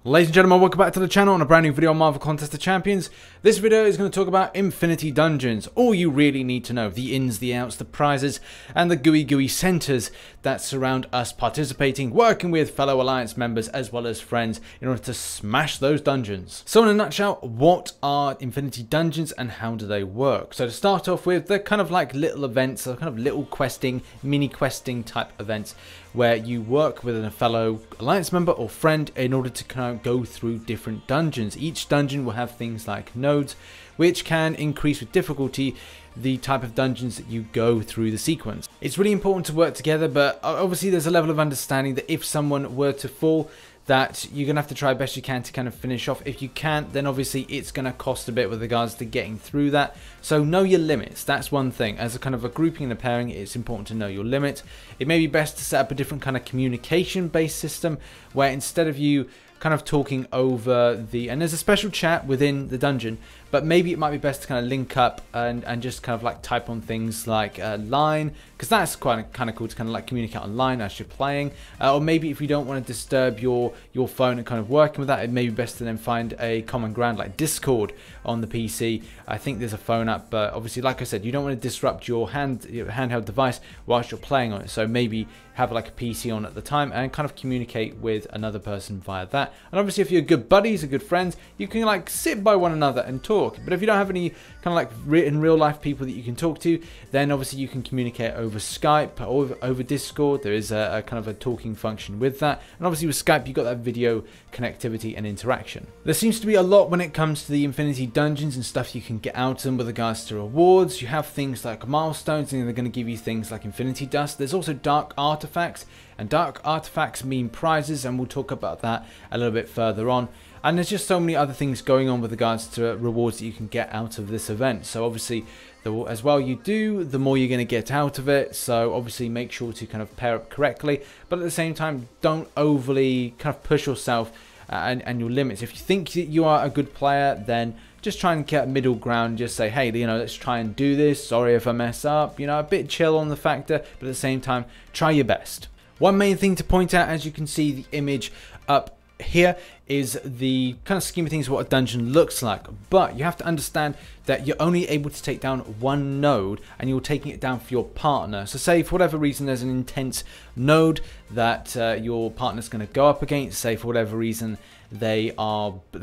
Ladies and gentlemen, welcome back to the channel on a brand new video on Marvel Contest of Champions. This video is going to talk about Infinity Dungeons, all you really need to know, the ins, the outs, the prizes, and the gooey centers that surround us participating, working with fellow Alliance members as well as friends in order to smash those dungeons. So in a nutshell, what are Infinity Dungeons and how do they work? So to start off with, they're kind of like little events, so kind of little questing, mini questing type events where you work with a fellow Alliance member or friend in order to kind of go through different dungeons. Each dungeon will have things like nodes, which can increase with difficulty the type of dungeons that you go through the sequence. It's really important to work together, but obviously there's a level of understanding that if someone were to fall, that you're going to have to try best you can to kind of finish off. If you can't, then obviously it's going to cost a bit with regards to getting through that. So know your limits. That's one thing. As a kind of a grouping and a pairing, it's important to know your limit. It may be best to set up a different kind of communication based system where instead of you kind of talking over and there's a special chat within the dungeon, but maybe it might be best to kind of link up and just kind of like type on things like line, because that's quite kind of cool to kind of like communicate online as you're playing. Or maybe if you don't want to disturb your phone and kind of working with that, it may be best to then find a common ground like Discord on the PC. I think there's a phone app, but obviously like I said, you don't want to disrupt your handheld device whilst you're playing on it. So maybe have like a PC on at the time and kind of communicate with another person via that. And obviously if you're good buddies or good friends, you can like sit by one another and talk. But if you don't have any kind of like in real life people that you can talk to, then obviously you can communicate over Skype or over Discord. There is a kind of a talking function with that. And obviously with Skype, you've got that video connectivity and interaction. There seems to be a lot when it comes to the Infinity Dungeons and stuff you can get out of them with regards to rewards. You have things like Milestones, and they're going to give you things like Infinity Dust. There's also Dark Artifacts, and Dark Artifacts mean prizes, and we'll talk about that a little bit further on. And there's just so many other things going on with regards to rewards that you can get out of this event. So obviously, as well you do, the more you're going to get out of it. So obviously make sure to kind of pair up correctly, but at the same time, don't overly kind of push yourself and your limits. If you think that you are a good player, then just try and get a middle ground. Just say, hey, you know, let's try and do this. Sorry if I mess up. You know, a bit chill on the factor, but at the same time, try your best. One main thing to point out, as you can see the image up here, is the kind of scheme of things what a dungeon looks like, but you have to understand that you're only able to take down one node and you're taking it down for your partner. So say for whatever reason there's an intense node that your partner's going to go up against, say for whatever reason they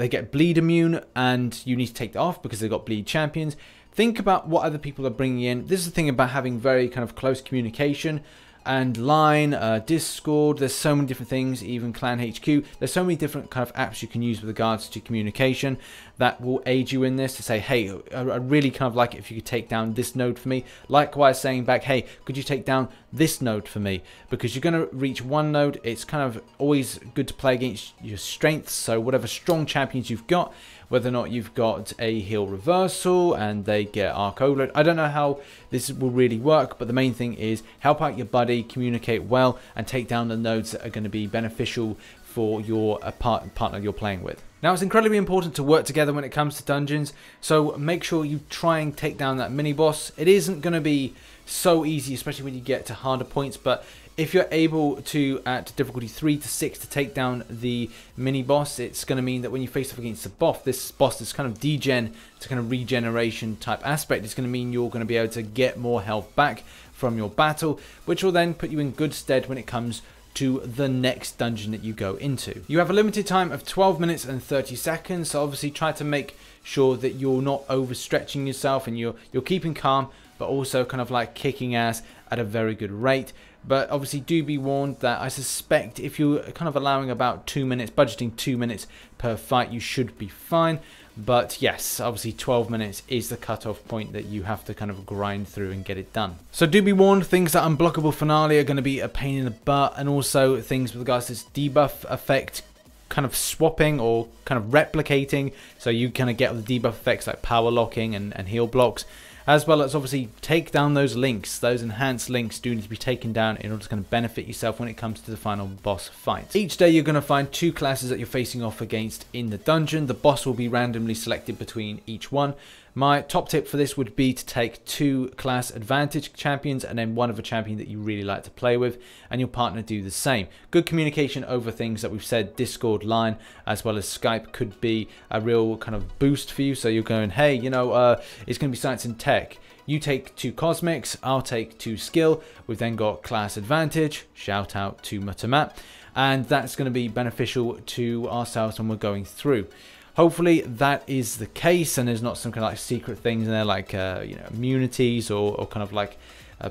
get bleed immune and you need to take that off because they've got bleed champions. Think about what other people are bringing in. This is the thing about having very kind of close communication and line, Discord. There's so many different things, even Clan HQ. There's so many different kind of apps you can use with regards to communication that will aid you in this to say, hey, I really kind of like it if you could take down this node for me. Likewise saying back, hey, could you take down this node for me? Because you're going to reach one node. It's kind of always good to play against your strengths. So whatever strong champions you've got, whether or not you've got a heal reversal and they get arc overload. I don't know how this will really work, but the main thing is help out your buddy, communicate well, and take down the nodes that are going to be beneficial for your partner you're playing with. Now, it's incredibly important to work together when it comes to dungeons, so make sure you try and take down that mini boss. It isn't going to be so easy, especially when you get to harder points, but if you're able to, at difficulty 3 to 6, to take down the mini boss, it's going to mean that when you face off against the boss, this kind of degen to kind of regeneration type aspect, it's going to mean you're going to be able to get more health back from your battle, which will then put you in good stead when it comes to the next dungeon that you go into. You have a limited time of 12 minutes and 30 seconds, so obviously try to make sure that you're not overstretching yourself and you're keeping calm, but also kind of like kicking ass at a very good rate. But obviously do be warned that I suspect if you're kind of allowing about 2 minutes, budgeting 2 minutes per fight, you should be fine. But yes, obviously 12 minutes is the cutoff point that you have to kind of grind through and get it done. So do be warned, things that unblockable finale are going to be a pain in the butt, and also things with regards to this debuff effect kind of swapping or kind of replicating. So you kind of get the debuff effects like power locking and heal blocks, as well as obviously take down those links. Those enhanced links do need to be taken down in order to kind of benefit yourself when it comes to the final boss fight. Each day you're going to find 2 classes that you're facing off against in the dungeon. The boss will be randomly selected between each one, My top tip for this would be to take 2 class advantage champions and then one of a champion that you really like to play with, and your partner do the same. Good communication over things that we've said, Discord, Line, as well as Skype could be a real kind of boost for you. So you're going, hey, you know, it's going to be science and tech. You take 2 cosmics, I'll take 2 skill. We've then got class advantage, shout out to Mutamat, and that's going to be beneficial to ourselves when we're going through. Hopefully that is the case, and there's not some kind of like secret things in there like you know, immunities or kind of like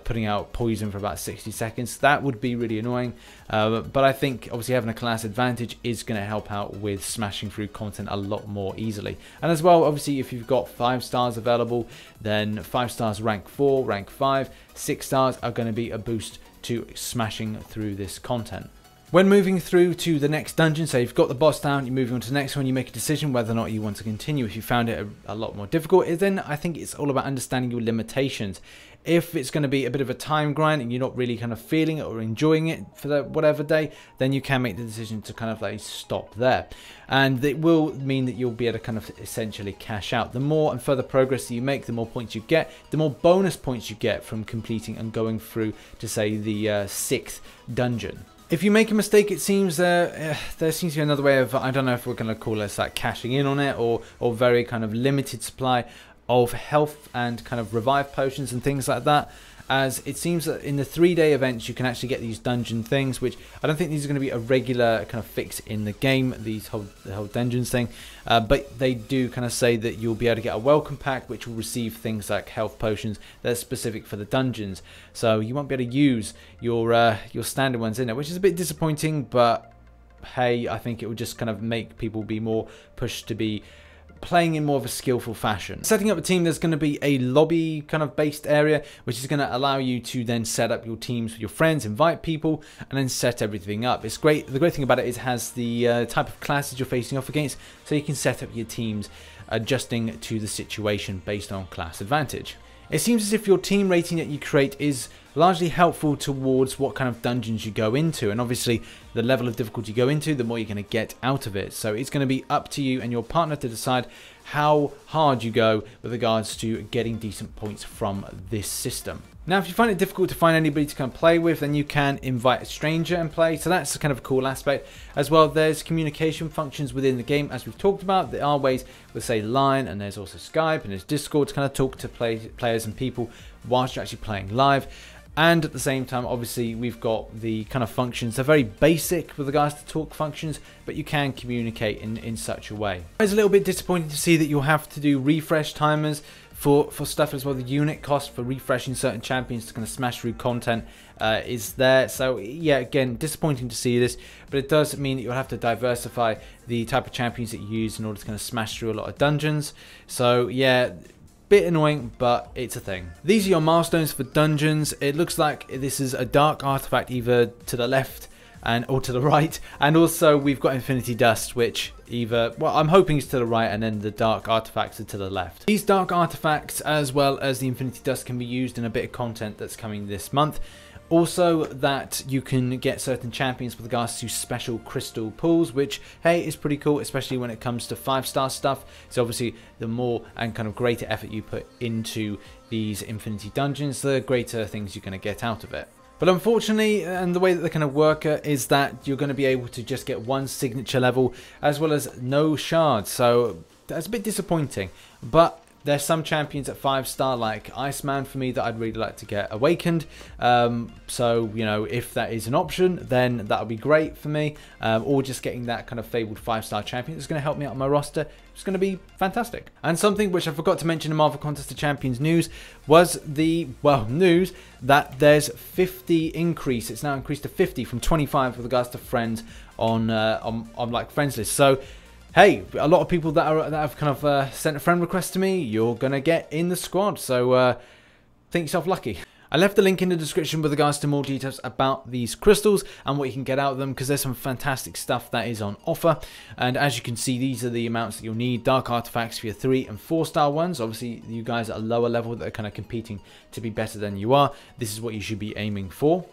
putting out poison for about 60 seconds. That would be really annoying, but I think obviously having a class advantage is going to help out with smashing through content a lot more easily. And as well, obviously if you've got 5 stars available, then 5 stars rank 4, rank 5, 6 stars are going to be a boost to smashing through this content. When moving through to the next dungeon, so you've got the boss down, you're moving on to the next one, you make a decision whether or not you want to continue. If you found it a lot more difficult, then I think it's all about understanding your limitations. If it's going to be a bit of a time grind and you're not really kind of feeling it or enjoying it for the whatever day, then you can make the decision to kind of like stop there. And it will mean that you'll be able to kind of essentially cash out. The more and further progress that you make, the more points you get, the more bonus points you get from completing and going through to say the 6th dungeon. If you make a mistake, it seems there seems to be another way of, I don't know if we're going to call this like cashing in on it or very kind of limited supply of health and kind of revive potions and things like that. As it seems that in the 3-day events you can actually get these dungeon things, which I don't think these are going to be a regular kind of fix in the game, the whole dungeons thing, but they do kind of say that you'll be able to get a welcome pack which will receive things like health potions that are specific for the dungeons, so you won't be able to use your standard ones in it, which is a bit disappointing, but hey, I think it will just kind of make people be more pushed to be playing in more of a skillful fashion. Setting up a team, there's going to be a lobby kind of based area, which is going to allow you to then set up your teams with your friends, invite people, and then set everything up. It's great. The great thing about it is it has the type of classes you're facing off against, so you can set up your teams adjusting to the situation based on class advantage. It seems as if your team rating that you create is largely helpful towards what kind of dungeons you go into, and obviously the level of difficulty you go into, the more you're going to get out of it. So it's going to be up to you and your partner to decide how hard you go with regards to getting decent points from this system. Now, if you find it difficult to find anybody to come play with, then you can invite a stranger and play. So that's kind of a cool aspect. As well, there's communication functions within the game, as we've talked about. There are ways with, say, Line, and there's also Skype, and there's Discord to kind of talk to players and people whilst you're actually playing live. And at the same time, obviously, we've got the kind of functions. They're very basic with regards to talk functions, but you can communicate in such a way. It's a little bit disappointing to see that you'll have to do refresh timers for stuff as well. The unit cost for refreshing certain champions to kind of smash through content is there. So yeah, again, disappointing to see this, but it does mean that you'll have to diversify the type of champions that you use in order to kind of smash through a lot of dungeons. So yeah, bit annoying, but it's a thing. These are your milestones for dungeons. It looks like this is a dark artifact either to the left or to the right, and also we've got Infinity Dust, which either, well, I'm hoping it's to the right, and then the dark artifacts are to the left. These dark artifacts as well as the Infinity Dust can be used in a bit of content that's coming this month. Also, that you can get certain champions with regards to special crystal pools, which, hey, is pretty cool, especially when it comes to 5-star stuff. So obviously, the more and kind of greater effort you put into these Infinity Dungeons, the greater things you're going to get out of it. But unfortunately, and the way that they kind of work is that you're going to be able to just get one signature level as well as no shards. So that's a bit disappointing. But there's some champions at 5-star like Iceman for me that I'd really like to get awakened. So, you know, if that is an option, then that would be great for me. Or just getting that kind of fabled 5-star champion that's going to help me out on my roster. It's going to be fantastic. And something which I forgot to mention in Marvel Contest of Champions news was the, well, news that there's 50 increase. It's now increased to 50 from 25 with regards to friends on like friends list. So hey, a lot of people that have kind of sent a friend request to me, you're gonna get in the squad. So think yourself lucky. I left the link in the description with regards to more details about these crystals and what you can get out of them, because there's some fantastic stuff that is on offer. And as you can see, these are the amounts that you'll need. Dark artifacts for your 3- and 4-star ones. Obviously, you guys at a lower level that are kind of competing to be better than you are, this is what you should be aiming for.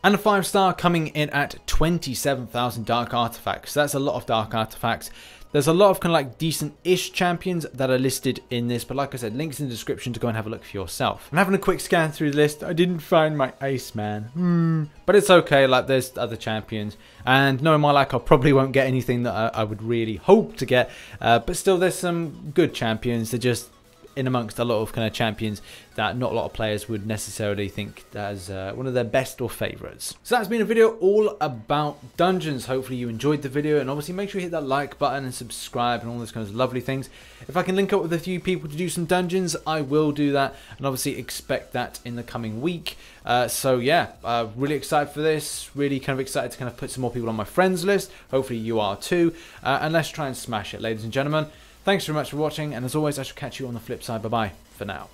And a 5-star coming in at 27,000 dark artifacts. That's a lot of dark artifacts. There's a lot of kind of like decent-ish champions that are listed in this, but like I said, links in the description to go and have a look for yourself. I'm having a quick scan through the list. I didn't find my ace man, but it's okay. Like, there's other champions, and knowing my luck, I probably won't get anything that I would really hope to get. But still, there's some good champions. They're just in amongst a lot of kind of champions that not a lot of players would necessarily think as one of their best or favorites. So that's been a video all about dungeons. Hopefully you enjoyed the video, and obviously make sure you hit that like button and subscribe and all those kinds of lovely things. If I can link up with a few people to do some dungeons, I will do that, and obviously expect that in the coming week. So yeah, really excited for this, really kind of excited to kind of put some more people on my friends list. Hopefully you are too, and let's try and smash it, ladies and gentlemen. Thanks very much for watching, and as always, I shall catch you on the flip side. Bye-bye for now.